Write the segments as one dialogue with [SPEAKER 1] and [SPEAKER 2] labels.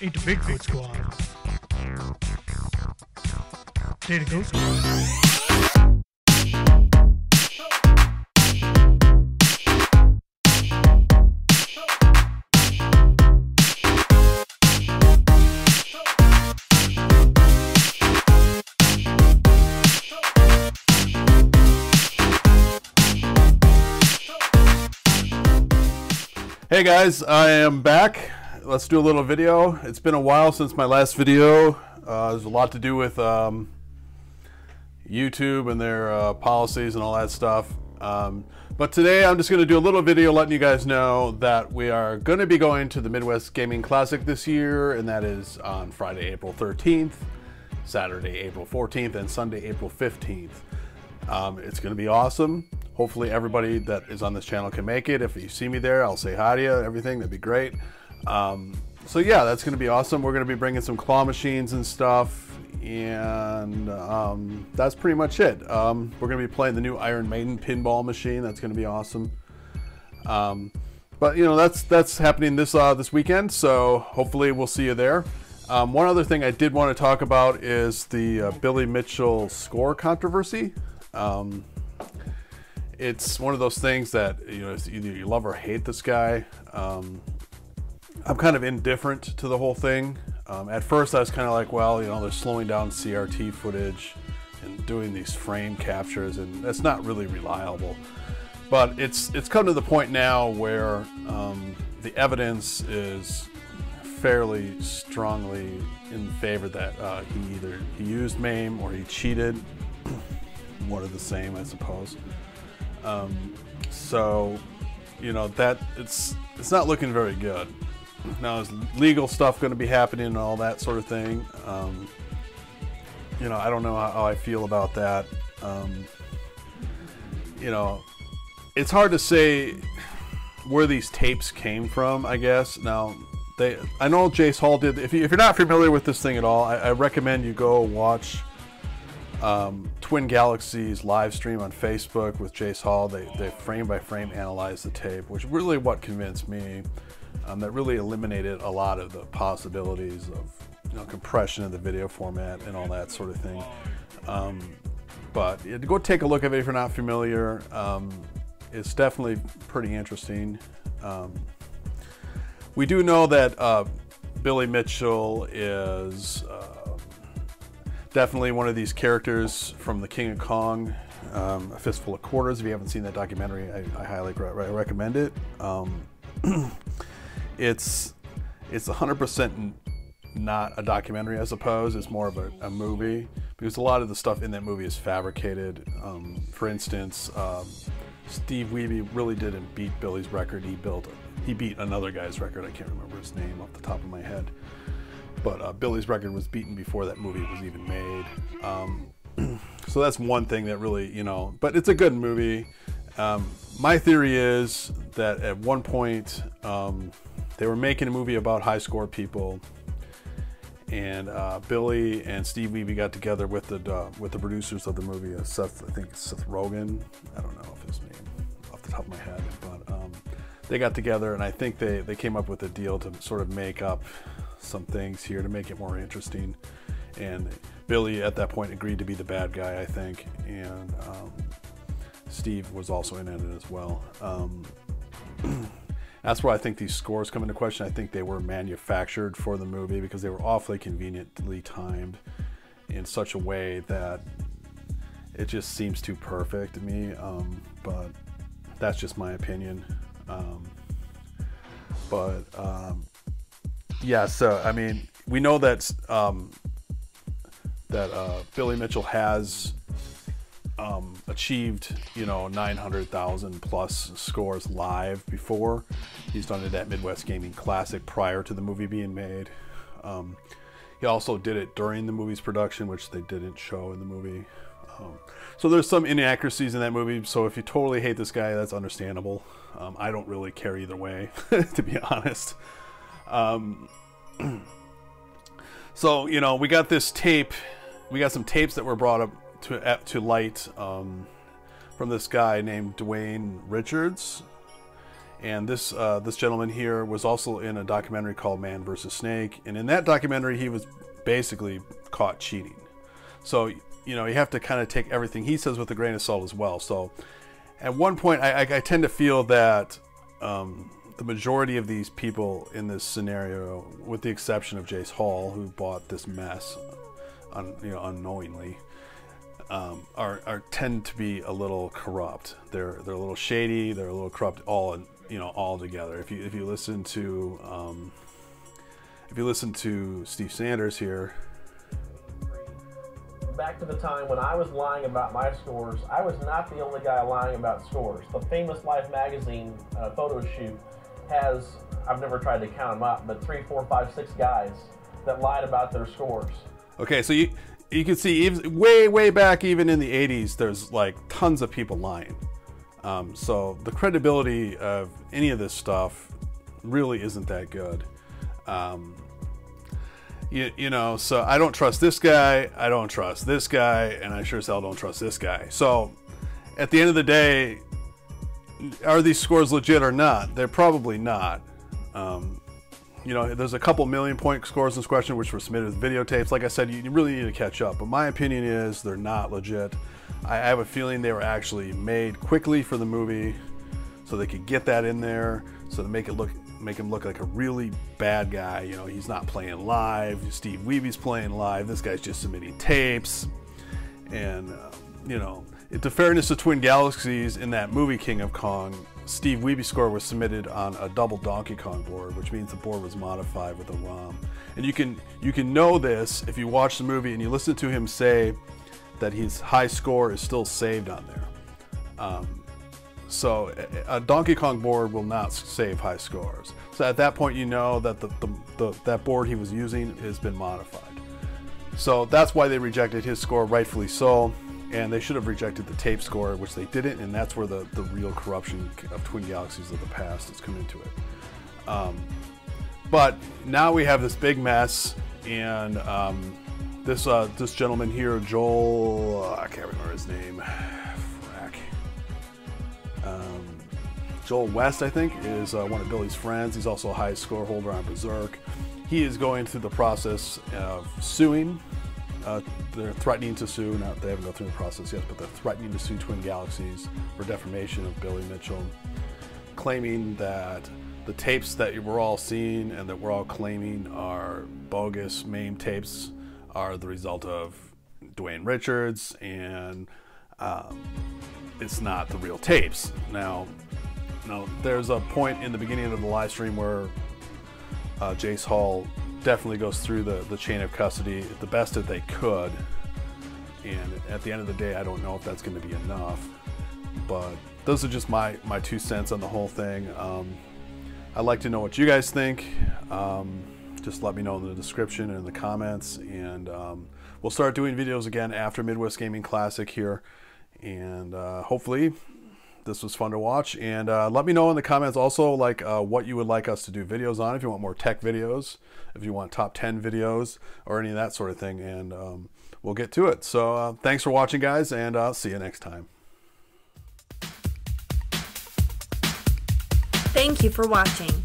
[SPEAKER 1] Ain't the Bigfoot squads. They the ghost squad.
[SPEAKER 2] Hey guys, I am back. Let's do a little video. It's been a while since my last video. There's a lot to do with YouTube and their policies and all that stuff. But today I'm just going to do a little video letting you guys know that we are going to be going to the Midwest Gaming Classic this year, and that is on Friday, April 13th, Saturday, April 14th, and Sunday, April 15th. It's going to be awesome. Hopefully everybody that is on this channel can make it. If you see me there, I'll say hi to you, everything. That'd be great. So yeah, that's going to be awesome. We're going to be bringing some claw machines and stuff, and that's pretty much it. We're going to be playing the new Iron Maiden pinball machine. That's going to be awesome. But you know, that's happening this weekend, so hopefully we'll see you there. One other thing I did want to talk about is the Billy Mitchell score controversy. It's one of those things that, you know, it's either you love or hate this guy. I'm kind of indifferent to the whole thing. At first I was kind of like, well, you know, they're slowing down CRT footage and doing these frame captures, and that's not really reliable. But it's come to the point now where the evidence is fairly strongly in favor that he used MAME or he cheated. One of the same, I suppose. So, you know, that it's not looking very good. Now, is legal stuff going to be happening and all that sort of thing? You know, I don't know how I feel about that. You know, it's hard to say where these tapes came from, I guess. Now, I know Jace Hall did. If you're not familiar with this thing at all, I recommend you go watch Twin Galaxy's live stream on Facebook with Jace Hall. They frame by frame analyzed the tape, which really what convinced me. That really eliminated a lot of the possibilities of, you know, compression of the video format and all that sort of thing. But go take a look at it if you're not familiar. It's definitely pretty interesting. We do know that Billy Mitchell is definitely one of these characters from the King of Kong, A Fistful of Quarters. If you haven't seen that documentary, I highly recommend it. It's 100% not a documentary, I suppose. It's more of a movie, because a lot of the stuff in that movie is fabricated. For instance, Steve Wiebe really didn't beat Billy's record. He beat another guy's record. I can't remember his name off the top of my head. But Billy's record was beaten before that movie was even made. So that's one thing that really, you know, but it's a good movie. My theory is that at one point they were making a movie about high score people, and Billy and Steve Wiebe got together with the producers of the movie, I think it's Seth Rogen. I don't know if his name off the top of my head, but they got together, and I think they came up with a deal to sort of make up some things here to make it more interesting. And Billy at that point agreed to be the bad guy, I think, and Steve was also in it as well. That's where I think these scores come into question. I think they were manufactured for the movie because they were awfully conveniently timed in such a way that it just seems too perfect to me. But that's just my opinion. Yeah, so I mean, we know that Billy Mitchell has achieved, you know, 900,000 plus scores live before. He's done it at Midwest Gaming Classic prior to the movie being made. He also did it during the movie's production, which they didn't show in the movie. So there's some inaccuracies in that movie. So if you totally hate this guy, that's understandable. I don't really care either way, to be honest. So, you know, we got this tape. We got some tapes that were brought up to light from this guy named Dwayne Richards, And this this gentleman here was also in a documentary called Man vs. Snake, and in that documentary he was basically caught cheating. So you know, you have to kind of take everything he says with a grain of salt as well. So at one point I tend to feel that the majority of these people in this scenario, with the exception of Jace Hall, who bought this mess unknowingly, are tend to be a little corrupt. They're a little shady. They're a little corrupt all together. If you listen to Steve Sanders here.
[SPEAKER 3] Back to the time when I was lying about my scores, I was not the only guy lying about scores. The Famous Life magazine photo shoot has, I've never tried to count them up, but 3, 4, 5, 6 guys that lied about their scores.
[SPEAKER 2] Okay, so you can see even way back, even in the 80s, there's like tons of people lying. So the credibility of any of this stuff really isn't that good. You know, so I don't trust this guy, I don't trust this guy, and I sure as hell don't trust this guy. So at the end of the day, are these scores legit or not? They're probably not. You know, there's a couple million-point scores in this question which were submitted with videotapes. Like I said, you really need to catch up. But my opinion is they're not legit. I have a feeling they were actually made quickly for the movie, so they could get that in there, so to make him look like a really bad guy. You know, he's not playing live. Steve Weeby's playing live. This guy's just submitting tapes. And you know, the fairness of Twin Galaxies, in that movie King of Kong, Steve Weeby's score was submitted on a double Donkey Kong board, which means the board was modified with a ROM. And you can know this if you watch the movie and you listen to him say that his high score is still saved on there. So a Donkey Kong board will not save high scores. So at that point, you know that that board he was using has been modified. So that's why they rejected his score, rightfully so. And they should have rejected the tape score, which they didn't. And that's where the real corruption of Twin Galaxies of the past has come into it. But now we have this big mess, and this gentleman here, Joel, I can't remember his name. Joel West, I think, is one of Billy's friends. He's also a high score holder on Berserk. He is going through the process of suing. They're threatening to sue. They haven't gone through the process yet, but they're threatening to sue Twin Galaxies for defamation of Billy Mitchell, claiming that the tapes that we're all seeing and that we're all claiming are bogus MAME tapes are the result of Dwayne Richards, and it's not the real tapes. Now, there's a point in the beginning of the live stream where Jace Hall definitely goes through the chain of custody the best that they could, and at the end of the day, I don't know if that's going to be enough. But those are just my 2 cents on the whole thing. I'd like to know what you guys think. Just let me know in the description and in the comments, and we'll start doing videos again after Midwest Gaming Classic here, and hopefully this was fun to watch. And let me know in the comments also, like, what you would like us to do videos on, if you want more tech videos, if you want top 10 videos, or any of that sort of thing, and we'll get to it. So thanks for watching, guys, and I'll see you next time.
[SPEAKER 4] Thank you for watching.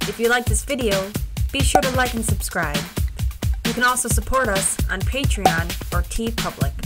[SPEAKER 4] If you like this video, be sure to like and subscribe. You can also support us on Patreon or TeePublic.